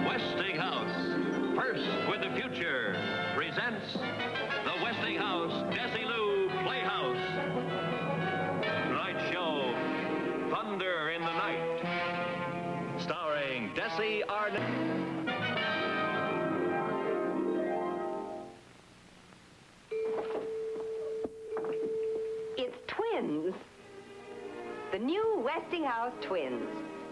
Westinghouse, first with the future, presents the Westinghouse Desilu Playhouse. Tonight's show, Thunder in the Night, starring Desi Arnett. It's twins. The new Westinghouse twins.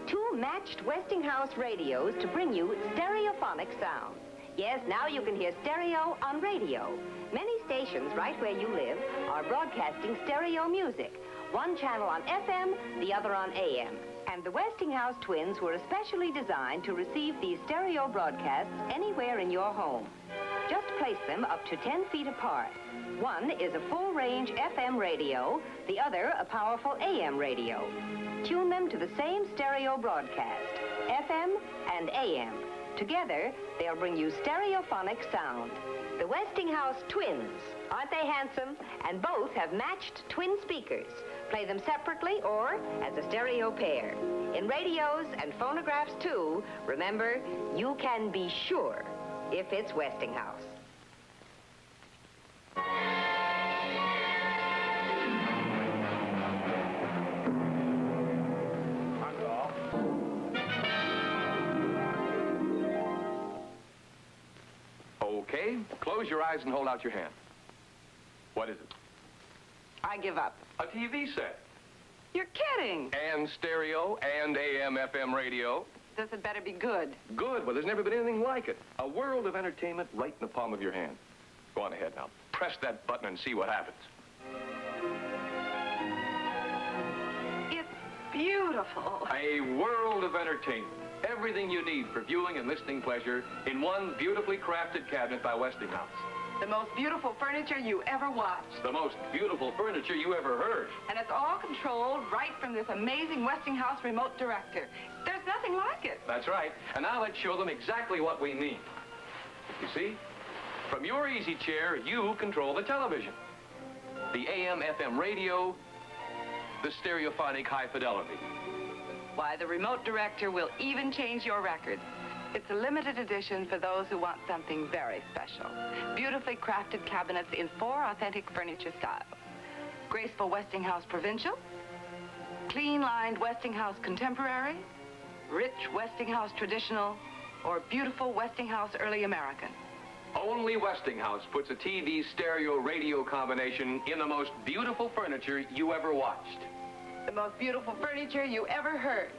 Two matched Westinghouse radios to bring you stereophonic sound. Yes, now you can hear stereo on radio. Many stations right where you live are broadcasting stereo music. One channel on FM, the other on AM. And the Westinghouse twins were especially designed to receive these stereo broadcasts anywhere in your home. Just place them up to 10 feet apart. One is a full-range FM radio, the other a powerful AM radio. Tune them to the same stereo broadcast, FM and AM. Together, they'll bring you stereophonic sound. The Westinghouse twins. Aren't they handsome? And both have matched twin speakers. Play them separately or as a stereo pair. In radios and phonographs, too, remember, you can be sure if it's Westinghouse. Okay, close your eyes and hold out your hand. What is it? I give up. A TV set. You're kidding. And stereo and AM, FM radio. This had better be good. Good. Well, there's never been anything like it. A world of entertainment right in the palm of your hand. Go on ahead now. Press that button and see what happens. It's beautiful. A world of entertainment. Everything you need for viewing and listening pleasure in one beautifully crafted cabinet by Westinghouse. The most beautiful furniture you ever watched. The most beautiful furniture you ever heard. And it's all controlled right from this amazing Westinghouse remote director. There's nothing like it. That's right. And now let's show them exactly what we mean. You see? From your easy chair, you control the television. The AM, FM radio, the stereophonic high fidelity. Why, the remote director will even change your record. It's a limited edition for those who want something very special. Beautifully crafted cabinets in 4 authentic furniture styles. Graceful Westinghouse Provincial, clean-lined Westinghouse Contemporary, rich Westinghouse Traditional, or beautiful Westinghouse Early American. Only Westinghouse puts a TV stereo radio combination in the most beautiful furniture you ever watched. The most beautiful furniture you ever heard.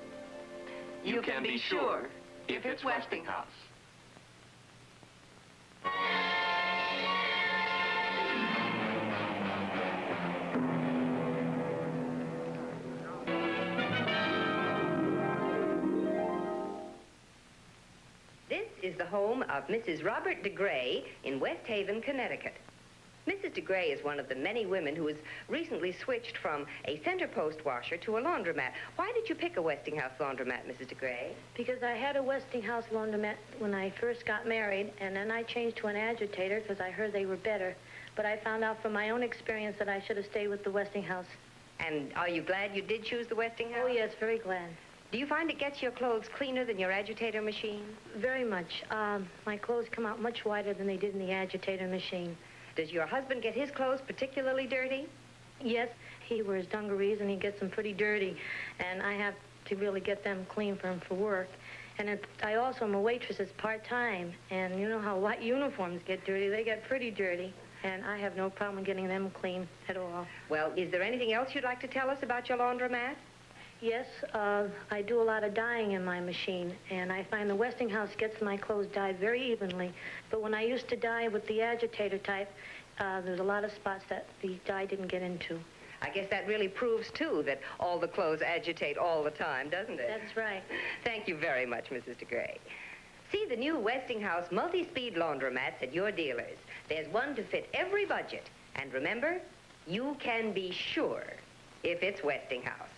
You can be sure if it's Westinghouse. This is the home of Mrs. Robert DeGray in West Haven, Connecticut. Mrs. DeGray is one of the many women who has recently switched from a center post washer to a laundromat. Why did you pick a Westinghouse laundromat, Mrs. DeGray? Because I had a Westinghouse laundromat when I first got married, and then I changed to an agitator because I heard they were better. But I found out from my own experience that I should have stayed with the Westinghouse. And are you glad you did choose the Westinghouse? Oh, yes, very glad. Do you find it gets your clothes cleaner than your agitator machine? Very much. My clothes come out much whiter than they did in the agitator machine. Does your husband get his clothes particularly dirty? Yes, he wears dungarees and he gets them pretty dirty, and I have to really get them clean for him for work. And I also am a waitress. It's part-time, and you know how white uniforms get dirty. They get pretty dirty, and I have no problem getting them clean at all. Well, is there anything else you'd like to tell us about your laundromat? Yes, I do a lot of dyeing in my machine, and I find the Westinghouse gets my clothes dyed very evenly. But when I used to dye with the agitator type, there's a lot of spots that the dye didn't get into. I guess that really proves, too, that all the clothes agitate all the time, doesn't it? That's right. Thank you very much, Mrs. DeGray. See the new Westinghouse multi-speed laundromats at your dealers. There's one to fit every budget. And remember, you can be sure if it's Westinghouse.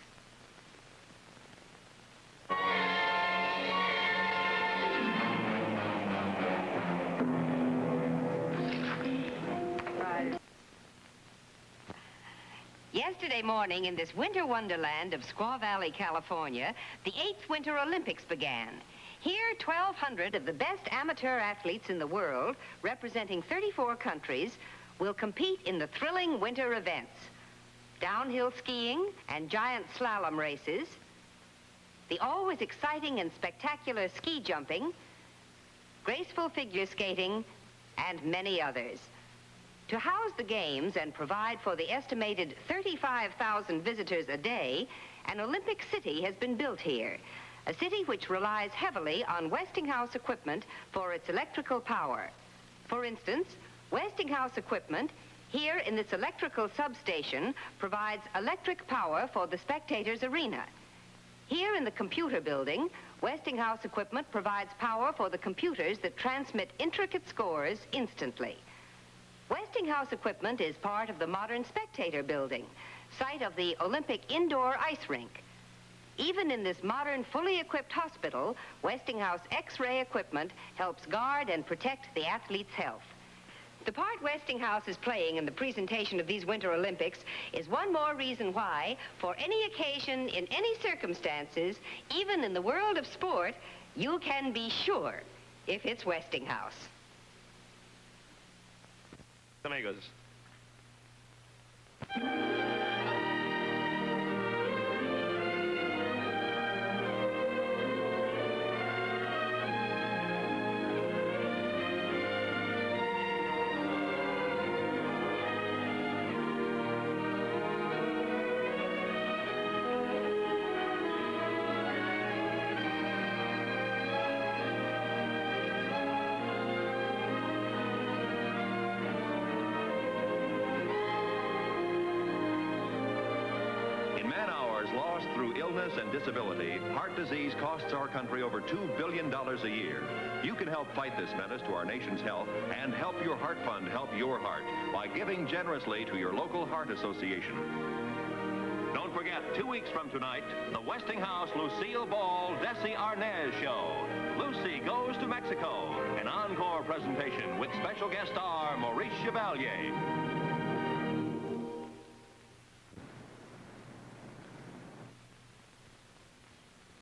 Yes, Yesterday morning in this winter wonderland of Squaw Valley, California, the 8th Winter Olympics began. Here, 1,200 of the best amateur athletes in the world, representing 34 countries, will compete in the thrilling winter events. Downhill skiing and giant slalom races, the always exciting and spectacular ski jumping, graceful figure skating, and many others. To house the games and provide for the estimated 35,000 visitors a day, an Olympic city has been built here, a city which relies heavily on Westinghouse equipment for its electrical power. For instance, Westinghouse equipment here in this electrical substation provides electric power for the spectators' arena. Here in the computer building, Westinghouse equipment provides power for the computers that transmit intricate scores instantly. Westinghouse equipment is part of the modern spectator building, site of the Olympic indoor ice rink. Even in this modern, fully equipped hospital, Westinghouse X-ray equipment helps guard and protect the athlete's health. The part Westinghouse is playing in the presentation of these Winter Olympics is one more reason why, for any occasion, in any circumstances, even in the world of sport, you can be sure if it's Westinghouse. Amigos. Lost through illness and disability, heart disease costs our country over $2 billion a year. You can help fight this menace to our nation's health and help your heart fund help your heart by giving generously to your local heart association. Don't forget, 2 weeks from tonight, the Westinghouse Lucille Ball Desi Arnaz show. Lucy Goes to Mexico, an encore presentation with special guest star Maurice Chevalier.